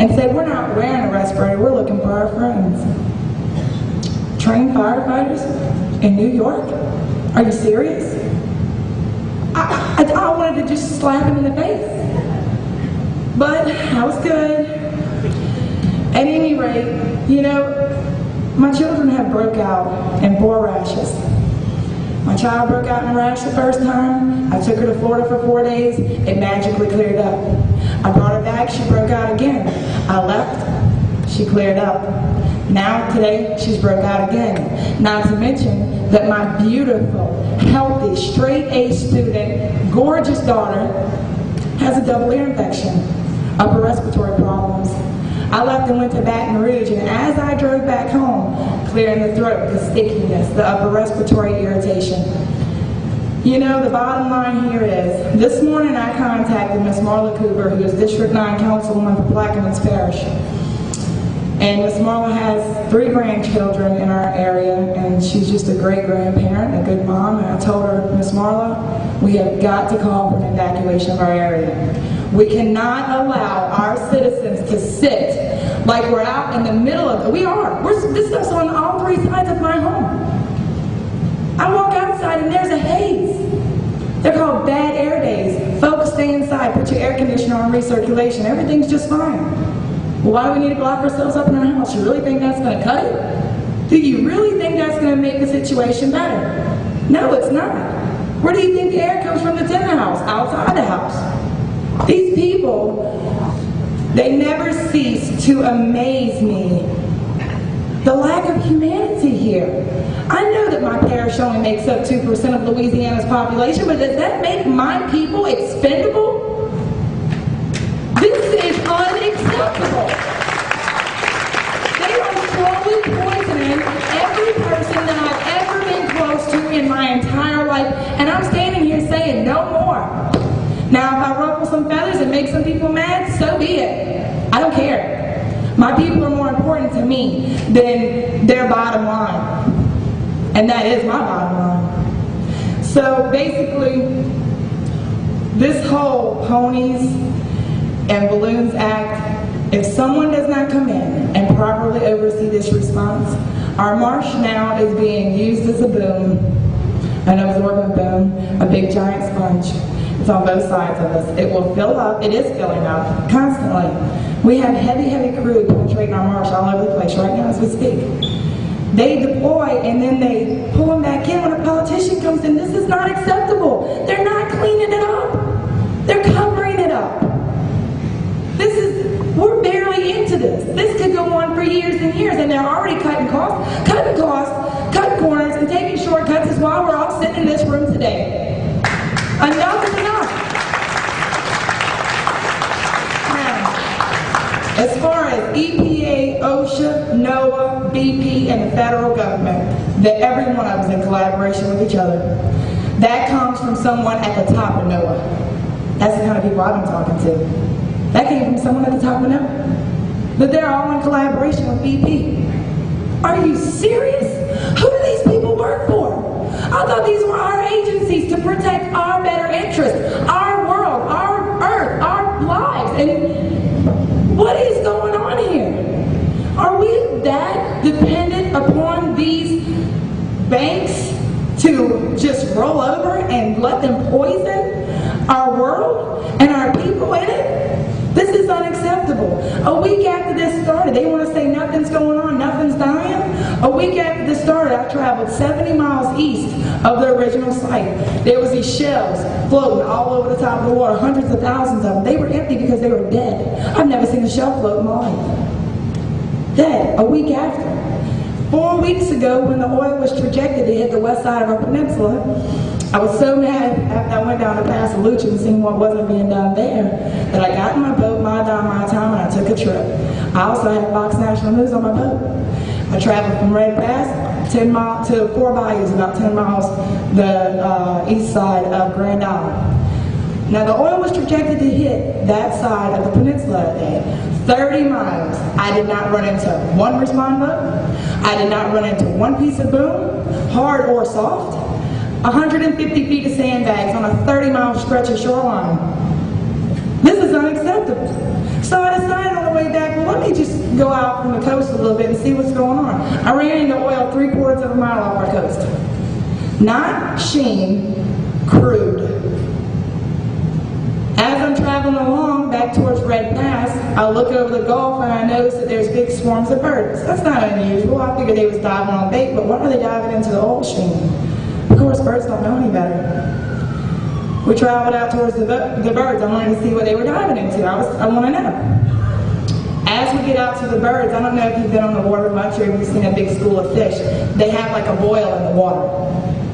and said, we're not wearing a respirator, we're looking for our friends. Trained firefighters in New York? Are you serious? I wanted to just slap him in the face. But I was good. At any rate, you know, my children have broke out in 4 rashes. My child broke out in a rash the first time. I took her to Florida for 4 days. It magically cleared up. I brought her back. She broke out again. I left. She cleared up. Now today, she's broke out again. Not to mention that my beautiful, healthy, straight-A student, gorgeous daughter has a double ear infection, upper respiratory problems. I left and went to Baton Rouge, and as I drove back home, clearing the throat, the stickiness, the upper respiratory irritation. You know, the bottom line here is, this morning I contacted Miss Marla Cooper, who is District 9 Councilwoman for Plaquemines Parish. And Miss Marla has 3 grandchildren in our area, and she's just a great grandparent, a good mom. And I told her, Miss Marla, we have got to call for an evacuation of our area. We cannot allow our citizens to sit like we're out in the middle of it. This stuff's on all 3 sides of my home. I walk outside and there's a haze. They're called bad air days. Folks, stay inside, put your air conditioner on recirculation. Everything's just fine. Well, why do we need to lock ourselves up in our house? You really think that's going to cut it? Do you really think that's going to make the situation better? No, it's not. Where do you think the air comes from that's in the house? Outside the house. These people, they never cease to amaze me. The lack of humanity here. I know that my parish only makes up 2% of Louisiana's population, but does that make my people expendable? This is unacceptable. They are slowly poisoning every person that I've ever been close to in my entire life, and I'm standing here saying no more. Now, if I ruffle some feathers and make some people mad, so be it. I don't care. My people are more important to me than their bottom line. And that is my bottom line. So basically, this whole Ponies and Balloons Act, if someone does not come in and properly oversee this response, our marsh now is being used as a boom, an absorbent boom, a big giant sponge. It's on both sides of us. It will fill up. It is filling up constantly. We have heavy, heavy crude penetrating our marsh all over the place right now as we speak. They deploy and then they pull them back in when a politician comes in. This is not acceptable. They're not cleaning it up. They're covering it up. We're barely into this. This could go on for years and years, and they're already cutting costs, cutting corners, and taking shortcuts is why we're all sitting in this room today. Enough is enough. Now, as far as EPA, OSHA, NOAA, BP, and the federal government, that every one of us is in collaboration with each other. That comes from someone at the top of NOAA. That's the kind of people I've been talking to. That came from someone at the top of NOAA. But they're all in collaboration with BP. Are you serious? Who do these people work for? I thought these were our agencies to protect our better interests, our world, our earth, our lives. And what is going on here? Are we that dependent upon these banks to just roll over and let them poison our world and our people in it? This is unacceptable. A week after this started, they want to say nothing's going on, nothing's dying. A week after this started, I traveled 70 miles east of the original site. There was these shells floating all over the top of the water, hundreds of thousands of them. They were empty because they were dead. I've never seen a shell float in my life. Dead, a week after. 4 weeks ago, when the oil was trajected to hit the west side of our peninsula, I was so mad after I went down to Pasalucha and seen what wasn't being done there that I got in my boat, my time, and I took a trip. I also had Fox National News on my boat. I traveled from Red Pass 10 miles to 4 Bayous, about 10 miles the east side of Grand Island. Now the oil was projected to hit that side of the peninsula that day. 30 miles. I did not run into one response boat. I did not run into one piece of boom, hard or soft. 150 feet of sandbags on a 30-mile stretch of shoreline. This is unacceptable. So I decided on the way back go out from the coast a little bit and see what's going on. I ran into oil 3/4 of a mile off our coast. Not sheen, crude. As I'm traveling along back towards Red Pass, I look over the Gulf and I notice that there's big swarms of birds. That's not unusual. I figured they was diving on bait, but why are they diving into the oil sheen? Of course, birds don't know any better. We traveled out towards the birds. I wanted to see what they were diving into. I want to know. As we get out to the birds, I don't know if you've been on the water much or if you've seen a big school of fish. They have like a boil in the water.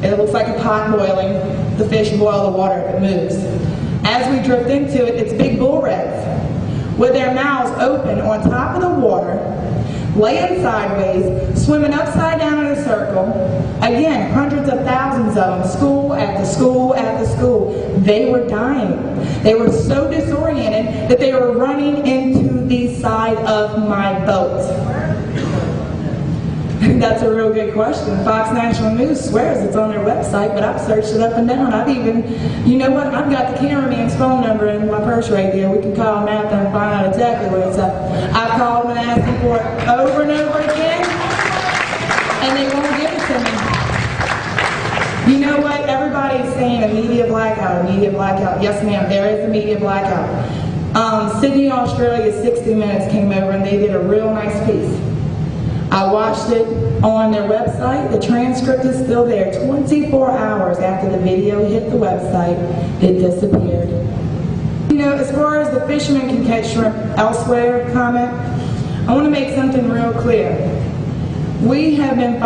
It looks like a pot boiling. The fish boil the water if it moves. As we drift into it, it's big bull reds with their mouths open on top of the water, laying sideways, swimming upside down in a circle. Again, hundreds of thousands of them, school after school after school. They were dying. They were so disoriented that they were running into the side of my boat. That's a real good question. Fox National News swears it's on their website, but I've searched it up and down. I've even, you know what, I've got the cameraman's phone number in my purse right there. We can call him out there and find out exactly what it's up. I've called them and asked them for it over and over again, and they won't give it to me. You know what, everybody's saying a media blackout, a media blackout. Yes ma'am, there is a media blackout. Sydney, Australia, 60 Minutes came over and they did a real nice piece. I watched it on their website. The transcript is still there. 24 hours after the video hit the website, it disappeared. You know, as far as the fishermen can catch shrimp elsewhere comment, I want to make something real clear. We have been